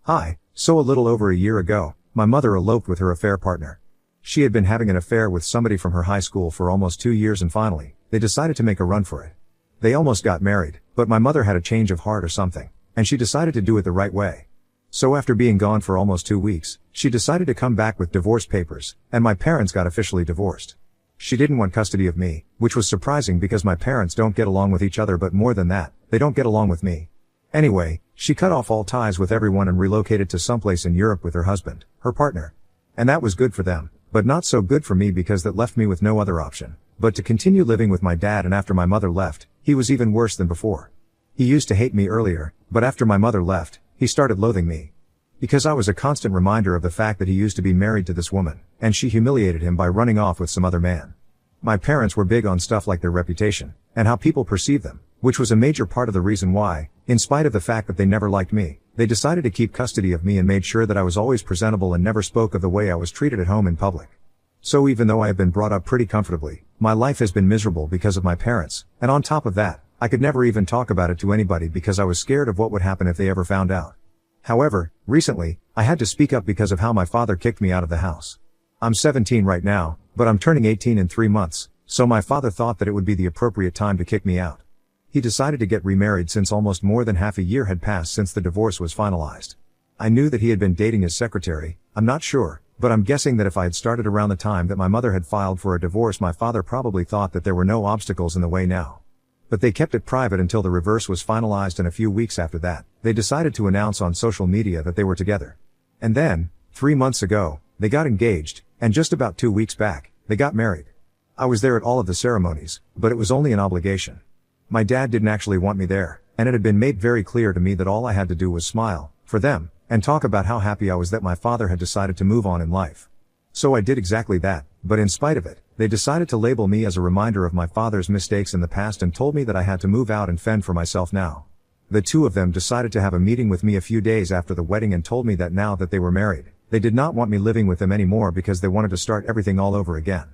Hi, so a little over a year ago, my mother eloped with her affair partner. She had been having an affair with somebody from her high school for almost 2 years and finally, they decided to make a run for it. They almost got married, but my mother had a change of heart or something, and she decided to do it the right way. So after being gone for almost 2 weeks, she decided to come back with divorce papers, and my parents got officially divorced. She didn't want custody of me, which was surprising because my parents don't get along with each other, but more than that, they don't get along with me. Anyway, she cut off all ties with everyone and relocated to someplace in Europe with her husband, her partner. And that was good for them, but not so good for me because that left me with no other option but to continue living with my dad. And after my mother left, he was even worse than before. He used to hate me earlier, but after my mother left, he started loathing me. Because I was a constant reminder of the fact that he used to be married to this woman, and she humiliated him by running off with some other man. My parents were big on stuff like their reputation, and how people perceive them, which was a major part of the reason why, in spite of the fact that they never liked me, they decided to keep custody of me and made sure that I was always presentable and never spoke of the way I was treated at home in public. So even though I have been brought up pretty comfortably, my life has been miserable because of my parents, and on top of that, I could never even talk about it to anybody because I was scared of what would happen if they ever found out. However, recently, I had to speak up because of how my father kicked me out of the house. I'm 17 right now, but I'm turning 18 in 3 months, so my father thought that it would be the appropriate time to kick me out. He decided to get remarried since almost more than half a year had passed since the divorce was finalized. I knew that he had been dating his secretary, I'm not sure, but I'm guessing that if I had started around the time that my mother had filed for a divorce, my father probably thought that there were no obstacles in the way now. But they kept it private until the reverse was finalized, and a few weeks after that, they decided to announce on social media that they were together. And then, 3 months ago, they got engaged, and just about 2 weeks back, they got married. I was there at all of the ceremonies, but it was only an obligation. My dad didn't actually want me there, and it had been made very clear to me that all I had to do was smile, for them, and talk about how happy I was that my father had decided to move on in life. So I did exactly that, but in spite of it, they decided to label me as a reminder of my father's mistakes in the past and told me that I had to move out and fend for myself now. The two of them decided to have a meeting with me a few days after the wedding and told me that now that they were married, they did not want me living with them anymore because they wanted to start everything all over again.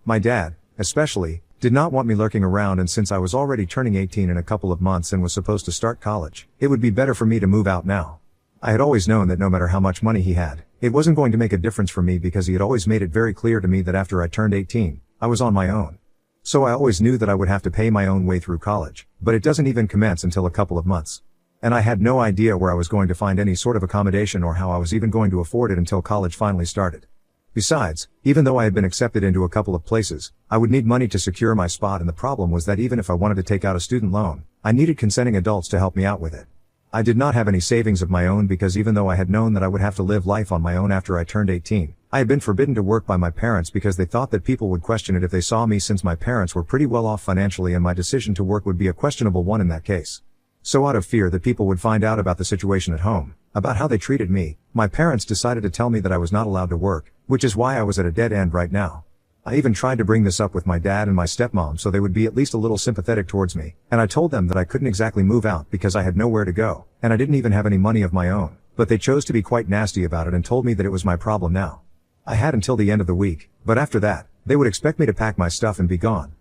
My dad, especially, did not want me lurking around, and since I was already turning 18 in a couple of months and was supposed to start college, it would be better for me to move out now. I had always known that no matter how much money he had, it wasn't going to make a difference for me because he had always made it very clear to me that after I turned 18, I was on my own. So I always knew that I would have to pay my own way through college, but it doesn't even commence until a couple of months. And I had no idea where I was going to find any sort of accommodation or how I was even going to afford it until college finally started. Besides, even though I had been accepted into a couple of places, I would need money to secure my spot, and the problem was that even if I wanted to take out a student loan, I needed consenting adults to help me out with it. I did not have any savings of my own because even though I had known that I would have to live life on my own after I turned 18, I had been forbidden to work by my parents because they thought that people would question it if they saw me, since my parents were pretty well off financially and my decision to work would be a questionable one in that case. So out of fear that people would find out about the situation at home, about how they treated me, my parents decided to tell me that I was not allowed to work, which is why I was at a dead end right now. I even tried to bring this up with my dad and my stepmom so they would be at least a little sympathetic towards me, and I told them that I couldn't exactly move out because I had nowhere to go, and I didn't even have any money of my own, but they chose to be quite nasty about it and told me that it was my problem now. I had until the end of the week, but after that, they would expect me to pack my stuff and be gone.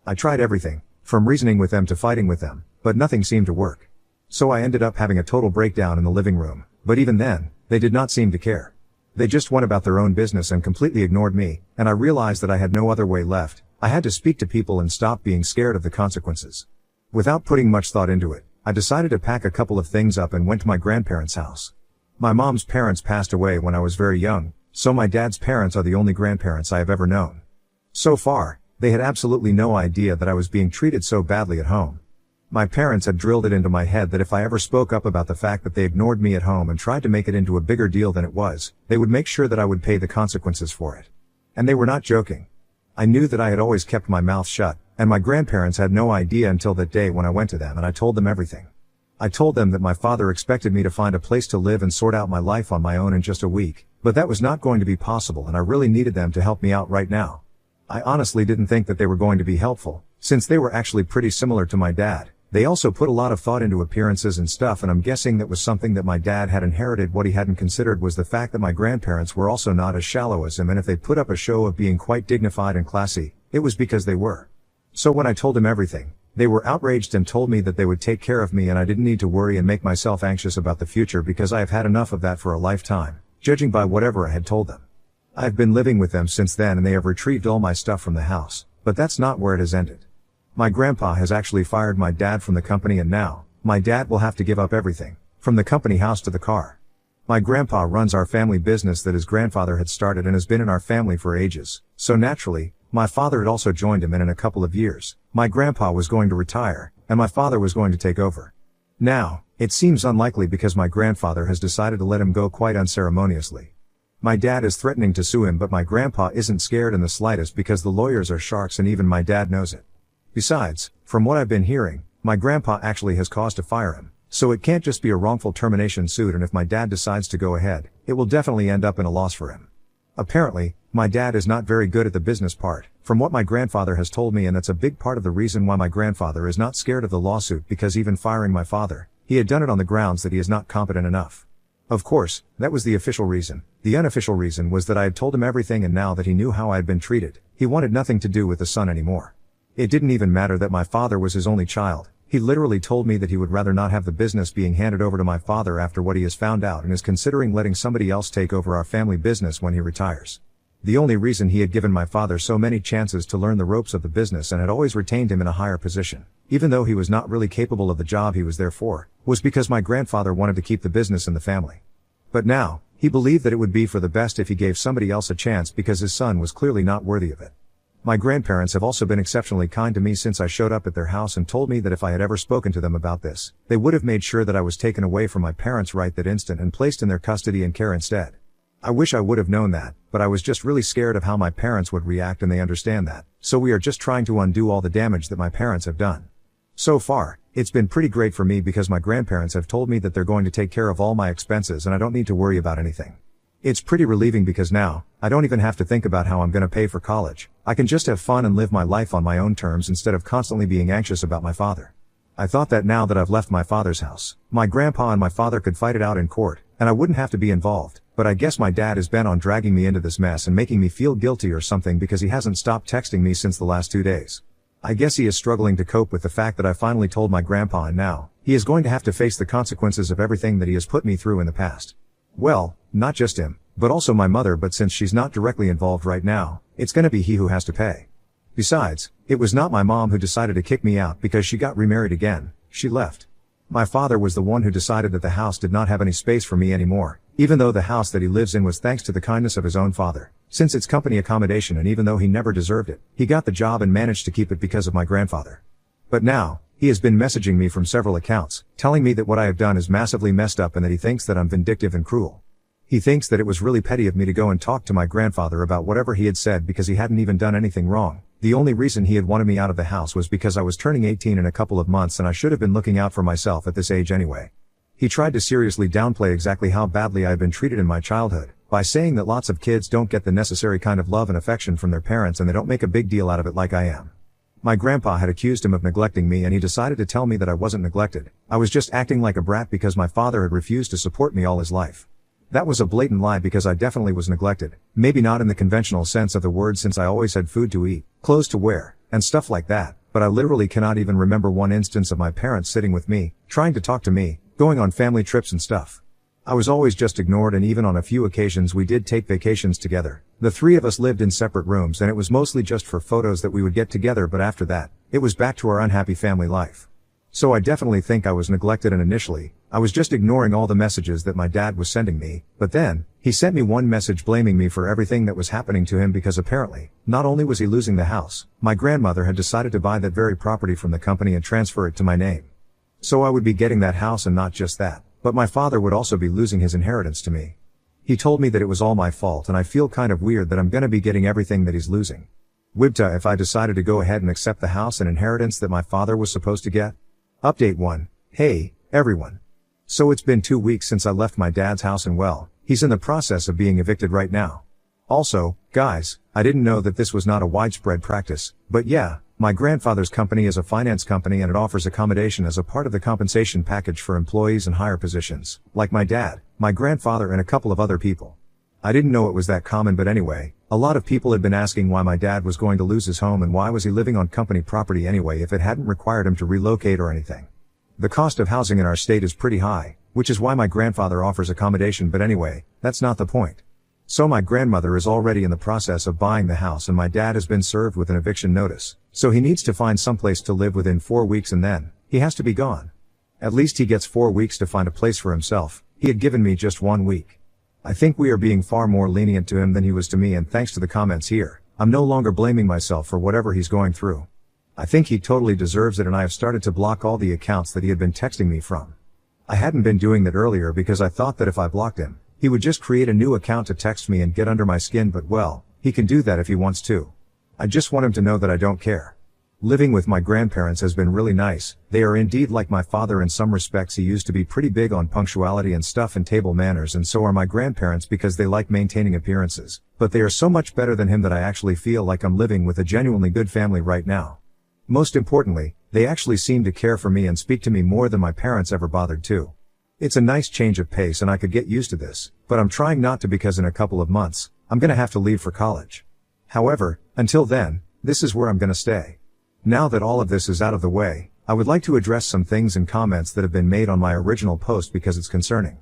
I tried everything, from reasoning with them to fighting with them, but nothing seemed to work. So I ended up having a total breakdown in the living room, but even then, they did not seem to care. They just went about their own business and completely ignored me, and I realized that I had no other way left. I had to speak to people and stop being scared of the consequences. Without putting much thought into it, I decided to pack a couple of things up and went to my grandparents' house. My mom's parents passed away when I was very young, so my dad's parents are the only grandparents I have ever known. So far, they had absolutely no idea that I was being treated so badly at home. My parents had drilled it into my head that if I ever spoke up about the fact that they ignored me at home and tried to make it into a bigger deal than it was, they would make sure that I would pay the consequences for it. And they were not joking. I knew that I had always kept my mouth shut, and my grandparents had no idea until that day when I went to them and I told them everything. I told them that my father expected me to find a place to live and sort out my life on my own in just a week, but that was not going to be possible, and I really needed them to help me out right now. I honestly didn't think that they were going to be helpful, since they were actually pretty similar to my dad. They also put a lot of thought into appearances and stuff, and I'm guessing that was something that my dad had inherited. What he hadn't considered was the fact that my grandparents were also not as shallow as him, and if they put up a show of being quite dignified and classy, it was because they were. So when I told him everything, They were outraged and told me that they would take care of me and I didn't need to worry and make myself anxious about the future because I have had enough of that for a lifetime, judging by whatever I had told them. I have been living with them since then and they have retrieved all my stuff from the house, but that's not where it has ended. My grandpa has actually fired my dad from the company and now, my dad will have to give up everything, from the company house to the car. My grandpa runs our family business that his grandfather had started and has been in our family for ages, so naturally, my father had also joined him and in a couple of years, my grandpa was going to retire, and my father was going to take over. Now, it seems unlikely because my grandfather has decided to let him go quite unceremoniously. My dad is threatening to sue him but my grandpa isn't scared in the slightest because the lawyers are sharks and even my dad knows it. Besides, from what I've been hearing, my grandpa actually has cause to fire him. So it can't just be a wrongful termination suit and if my dad decides to go ahead, it will definitely end up in a loss for him. Apparently, my dad is not very good at the business part, from what my grandfather has told me and that's a big part of the reason why my grandfather is not scared of the lawsuit because even firing my father, he had done it on the grounds that he is not competent enough. Of course, that was the official reason. The unofficial reason was that I had told him everything and now that he knew how I had been treated, he wanted nothing to do with the son anymore. It didn't even matter that my father was his only child. He literally told me that he would rather not have the business being handed over to my father after what he has found out and is considering letting somebody else take over our family business when he retires. The only reason he had given my father so many chances to learn the ropes of the business and had always retained him in a higher position, even though he was not really capable of the job he was there for, was because my grandfather wanted to keep the business in the family. But now, he believed that it would be for the best if he gave somebody else a chance because his son was clearly not worthy of it. My grandparents have also been exceptionally kind to me since I showed up at their house and told me that if I had ever spoken to them about this, they would have made sure that I was taken away from my parents right that instant and placed in their custody and care instead. I wish I would have known that, but I was just really scared of how my parents would react and they understand that, so we are just trying to undo all the damage that my parents have done. So far, it's been pretty great for me because my grandparents have told me that they're going to take care of all my expenses and I don't need to worry about anything. It's pretty relieving because now, I don't even have to think about how I'm gonna pay for college. I can just have fun and live my life on my own terms instead of constantly being anxious about my father. I thought that now that I've left my father's house, my grandpa and my father could fight it out in court, and I wouldn't have to be involved, but I guess my dad is bent on dragging me into this mess and making me feel guilty or something because he hasn't stopped texting me since the last 2 days. I guess he is struggling to cope with the fact that I finally told my grandpa and now, he is going to have to face the consequences of everything that he has put me through in the past. Well, not just him, but also my mother, but since she's not directly involved right now, it's gonna be he who has to pay. Besides, it was not my mom who decided to kick me out because she got remarried again, she left. My father was the one who decided that the house did not have any space for me anymore, even though the house that he lives in was thanks to the kindness of his own father, since it's company accommodation and even though he never deserved it, he got the job and managed to keep it because of my grandfather. But now, he has been messaging me from several accounts, telling me that what I have done is massively messed up and that he thinks that I'm vindictive and cruel. He thinks that it was really petty of me to go and talk to my grandfather about whatever he had said because he hadn't even done anything wrong. The only reason he had wanted me out of the house was because I was turning 18 in a couple of months and I should have been looking out for myself at this age anyway. He tried to seriously downplay exactly how badly I had been treated in my childhood, by saying that lots of kids don't get the necessary kind of love and affection from their parents and they don't make a big deal out of it like I am. My grandpa had accused him of neglecting me and he decided to tell me that I wasn't neglected. I was just acting like a brat because my father had refused to support me all his life. That was a blatant lie because I definitely was neglected, maybe not in the conventional sense of the word since I always had food to eat, clothes to wear, and stuff like that, but I literally cannot even remember one instance of my parents sitting with me, trying to talk to me, going on family trips and stuff. I was always just ignored and even on a few occasions we did take vacations together. The three of us lived in separate rooms and it was mostly just for photos that we would get together but after that, it was back to our unhappy family life. So I definitely think I was neglected and initially, I was just ignoring all the messages that my dad was sending me, but then, he sent me one message blaming me for everything that was happening to him because apparently, not only was he losing the house, my grandmother had decided to buy that very property from the company and transfer it to my name. So I would be getting that house and not just that, but my father would also be losing his inheritance to me. He told me that it was all my fault and I feel kind of weird that I'm gonna be getting everything that he's losing. Wibta if I decided to go ahead and accept the house and inheritance that my father was supposed to get? Update 1. Hey, everyone. So it's been 2 weeks since I left my dad's house and well, he's in the process of being evicted right now. Also, guys, I didn't know that this was not a widespread practice, but yeah, my grandfather's company is a finance company and it offers accommodation as a part of the compensation package for employees in higher positions, like my dad, my grandfather and a couple of other people. I didn't know it was that common but anyway, A lot of people had been asking why my dad was going to lose his home and why was he living on company property anyway if it hadn't required him to relocate or anything. The cost of housing in our state is pretty high, which is why my grandfather offers accommodation, but anyway, that's not the point. So my grandmother is already in the process of buying the house and my dad has been served with an eviction notice, so he needs to find someplace to live within 4 weeks and then he has to be gone. At least he gets 4 weeks to find a place for himself. He had given me just 1 week. I think we are being far more lenient to him than he was to me, and thanks to the comments here, I'm no longer blaming myself for whatever he's going through. I think he totally deserves it, and I have started to block all the accounts that he had been texting me from. I hadn't been doing that earlier because I thought that if I blocked him, he would just create a new account to text me and get under my skin, but well, he can do that if he wants to. I just want him to know that I don't care. Living with my grandparents has been really nice. They are indeed like my father in some respects. He used to be pretty big on punctuality and stuff and table manners, and so are my grandparents because they like maintaining appearances. But they are so much better than him that I actually feel like I'm living with a genuinely good family right now. Most importantly, they actually seem to care for me and speak to me more than my parents ever bothered to. It's a nice change of pace and I could get used to this, but I'm trying not to because in a couple of months, I'm gonna have to leave for college. However, until then, this is where I'm gonna stay. Now that all of this is out of the way, I would like to address some things and comments that have been made on my original post because it's concerning.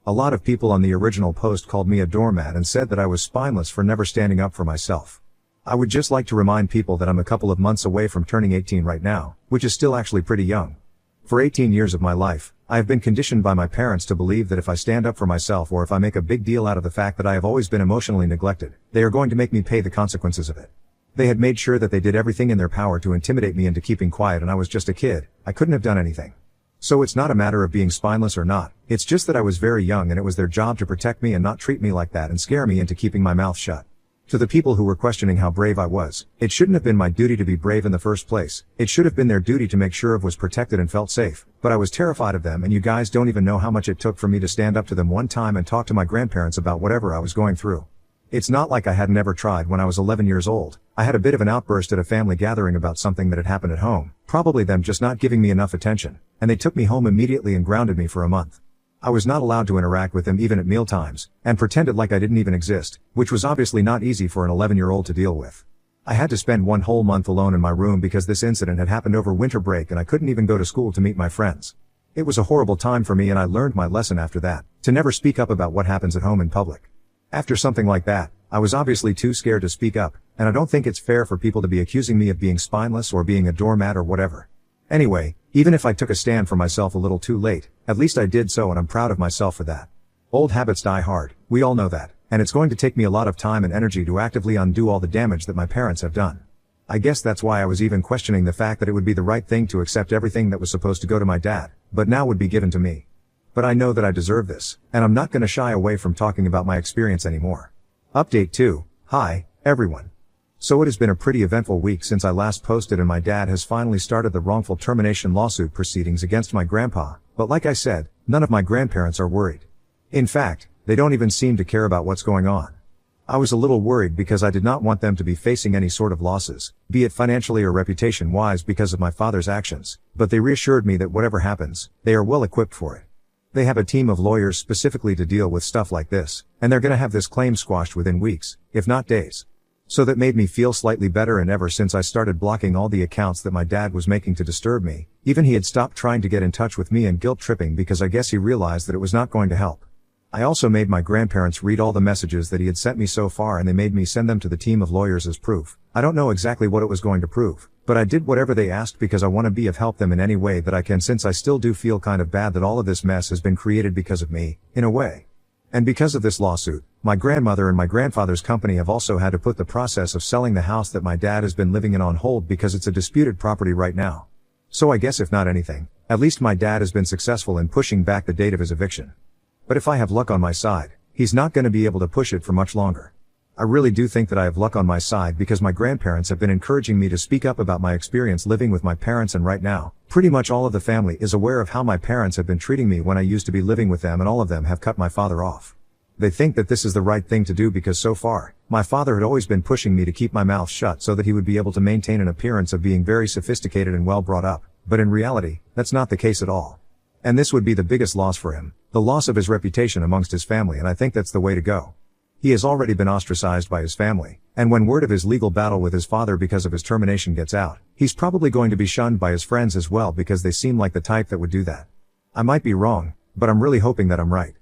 A lot of people on the original post called me a doormat and said that I was spineless for never standing up for myself. I would just like to remind people that I'm a couple of months away from turning 18 right now, which is still actually pretty young. For 18 years of my life, I have been conditioned by my parents to believe that if I stand up for myself or if I make a big deal out of the fact that I have always been emotionally neglected, they are going to make me pay the consequences of it. They had made sure that they did everything in their power to intimidate me into keeping quiet, and I was just a kid. I couldn't have done anything. So it's not a matter of being spineless or not, it's just that I was very young and it was their job to protect me and not treat me like that and scare me into keeping my mouth shut. To the people who were questioning how brave I was, it shouldn't have been my duty to be brave in the first place. It should have been their duty to make sure I was protected and felt safe. But I was terrified of them, and you guys don't even know how much it took for me to stand up to them one time and talk to my grandparents about whatever I was going through. It's not like I had never tried. When I was 11 years old, I had a bit of an outburst at a family gathering about something that had happened at home, probably them just not giving me enough attention, and they took me home immediately and grounded me for a month. I was not allowed to interact with them even at mealtimes, and pretended like I didn't even exist, which was obviously not easy for an 11-year-old to deal with. I had to spend 1 whole month alone in my room because this incident had happened over winter break and I couldn't even go to school to meet my friends. It was a horrible time for me, and I learned my lesson after that, to never speak up about what happens at home in public. After something like that, I was obviously too scared to speak up, and I don't think it's fair for people to be accusing me of being spineless or being a doormat or whatever. Anyway, even if I took a stand for myself a little too late, at least I did so, and I'm proud of myself for that. Old habits die hard, we all know that, and it's going to take me a lot of time and energy to actively undo all the damage that my parents have done. I guess that's why I was even questioning the fact that it would be the right thing to accept everything that was supposed to go to my dad, but now would be given to me. But I know that I deserve this, and I'm not gonna shy away from talking about my experience anymore. Update 2. Hi, everyone. So it has been a pretty eventful week since I last posted, and my dad has finally started the wrongful termination lawsuit proceedings against my grandpa, but like I said, none of my grandparents are worried. In fact, they don't even seem to care about what's going on. I was a little worried because I did not want them to be facing any sort of losses, be it financially or reputation-wise, because of my father's actions, but they reassured me that whatever happens, they are well equipped for it. They have a team of lawyers specifically to deal with stuff like this, and they're gonna have this claim squashed within weeks, if not days. So that made me feel slightly better, and ever since I started blocking all the accounts that my dad was making to disturb me, even he had stopped trying to get in touch with me and guilt tripping because I guess he realized that it was not going to help. I also made my grandparents read all the messages that he had sent me so far, and they made me send them to the team of lawyers as proof. I don't know exactly what it was going to prove, but I did whatever they asked because I want to be of help them in any way that I can, since I still do feel kind of bad that all of this mess has been created because of me, in a way. And because of this lawsuit, my grandmother and my grandfather's company have also had to put the process of selling the house that my dad has been living in on hold because it's a disputed property right now. So I guess if not anything, at least my dad has been successful in pushing back the date of his eviction. But if I have luck on my side, he's not going to be able to push it for much longer. I really do think that I have luck on my side because my grandparents have been encouraging me to speak up about my experience living with my parents, and right now, pretty much all of the family is aware of how my parents have been treating me when I used to be living with them, and all of them have cut my father off. They think that this is the right thing to do because so far, my father had always been pushing me to keep my mouth shut so that he would be able to maintain an appearance of being very sophisticated and well brought up, but in reality, that's not the case at all. And this would be the biggest loss for him, the loss of his reputation amongst his family, and I think that's the way to go. He has already been ostracized by his family, and when word of his legal battle with his father because of his termination gets out, he's probably going to be shunned by his friends as well because they seem like the type that would do that. I might be wrong, but I'm really hoping that I'm right.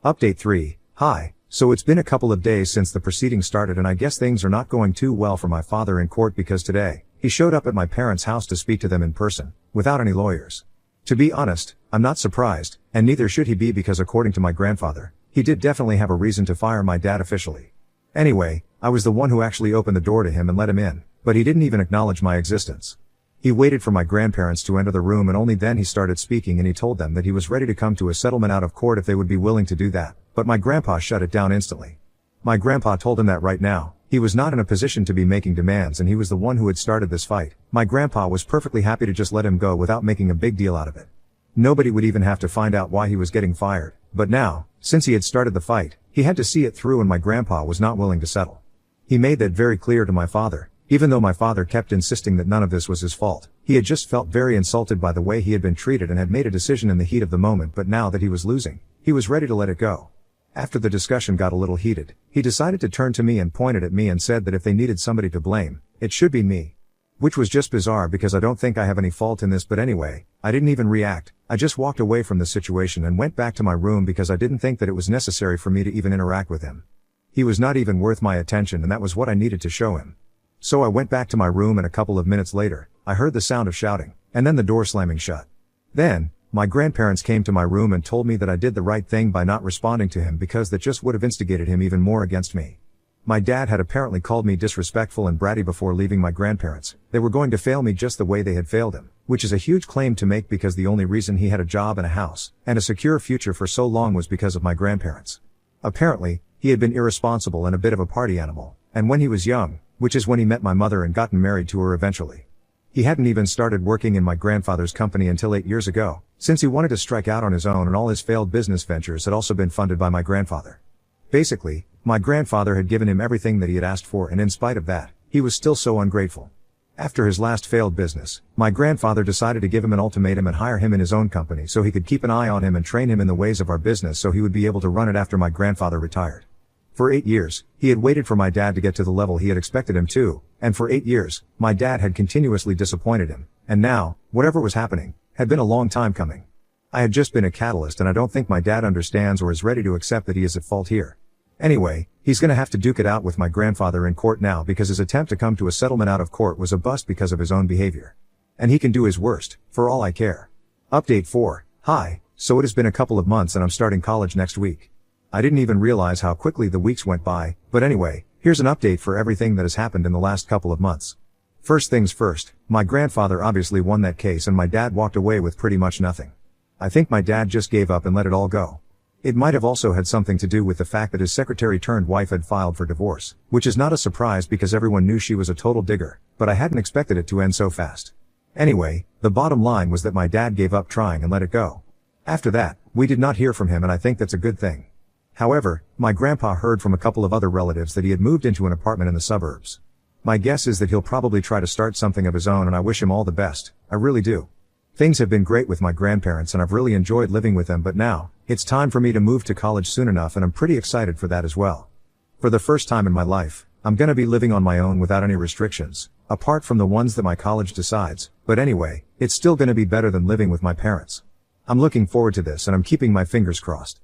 Update 3. Hi. So it's been a couple of days since the proceedings started and I guess things are not going too well for my father in court because today, he showed up at my parents' house to speak to them in person, without any lawyers. To be honest, I'm not surprised, and neither should he be because according to my grandfather, he did definitely have a reason to fire my dad officially. Anyway, I was the one who actually opened the door to him and let him in, but he didn't even acknowledge my existence. He waited for my grandparents to enter the room and only then he started speaking and he told them that he was ready to come to a settlement out of court if they would be willing to do that, but my grandpa shut it down instantly. My grandpa told him that right now, he was not in a position to be making demands and he was the one who had started this fight. My grandpa was perfectly happy to just let him go without making a big deal out of it. Nobody would even have to find out why he was getting fired, but now, since he had started the fight, he had to see it through and my grandpa was not willing to settle. He made that very clear to my father, even though my father kept insisting that none of this was his fault. He had just felt very insulted by the way he had been treated and had made a decision in the heat of the moment, but now that he was losing, he was ready to let it go. After the discussion got a little heated, he decided to turn to me and pointed at me and said that if they needed somebody to blame, it should be me. Which was just bizarre because I don't think I have any fault in this, but anyway, I didn't even react. I just walked away from the situation and went back to my room because I didn't think that it was necessary for me to even interact with him. He was not even worth my attention and that was what I needed to show him. So I went back to my room and a couple of minutes later, I heard the sound of shouting, and then the door slamming shut. Then, my grandparents came to my room and told me that I did the right thing by not responding to him because that just would have instigated him even more against me. My dad had apparently called me disrespectful and bratty before leaving my grandparents. They were going to fail me just the way they had failed him, which is a huge claim to make because the only reason he had a job and a house, and a secure future for so long was because of my grandparents. Apparently, he had been irresponsible and a bit of a party animal, and when he was young, which is when he met my mother and gotten married to her eventually. He hadn't even started working in my grandfather's company until 8 years ago, since he wanted to strike out on his own and all his failed business ventures had also been funded by my grandfather. Basically, my grandfather had given him everything that he had asked for and in spite of that, he was still so ungrateful. After his last failed business, my grandfather decided to give him an ultimatum and hire him in his own company so he could keep an eye on him and train him in the ways of our business so he would be able to run it after my grandfather retired. For 8 years, he had waited for my dad to get to the level he had expected him to, and for 8 years, my dad had continuously disappointed him, and now, whatever was happening, had been a long time coming. I had just been a catalyst and I don't think my dad understands or is ready to accept that he is at fault here. Anyway, he's gonna have to duke it out with my grandfather in court now because his attempt to come to a settlement out of court was a bust because of his own behavior. And he can do his worst, for all I care. Update 4. Hi, so it has been a couple of months and I'm starting college next week. I didn't even realize how quickly the weeks went by, but anyway, here's an update for everything that has happened in the last couple of months. First things first, my grandfather obviously won that case and my dad walked away with pretty much nothing. I think my dad just gave up and let it all go. It might have also had something to do with the fact that his secretary-turned-wife had filed for divorce, which is not a surprise because everyone knew she was a total digger, but I hadn't expected it to end so fast. Anyway, the bottom line was that my dad gave up trying and let it go. After that, we did not hear from him and I think that's a good thing. However, my grandpa heard from a couple of other relatives that he had moved into an apartment in the suburbs. My guess is that he'll probably try to start something of his own and I wish him all the best, I really do. Things have been great with my grandparents and I've really enjoyed living with them, but now, it's time for me to move to college soon enough and I'm pretty excited for that as well. For the first time in my life, I'm gonna be living on my own without any restrictions, apart from the ones that my college decides, but anyway, it's still gonna be better than living with my parents. I'm looking forward to this and I'm keeping my fingers crossed.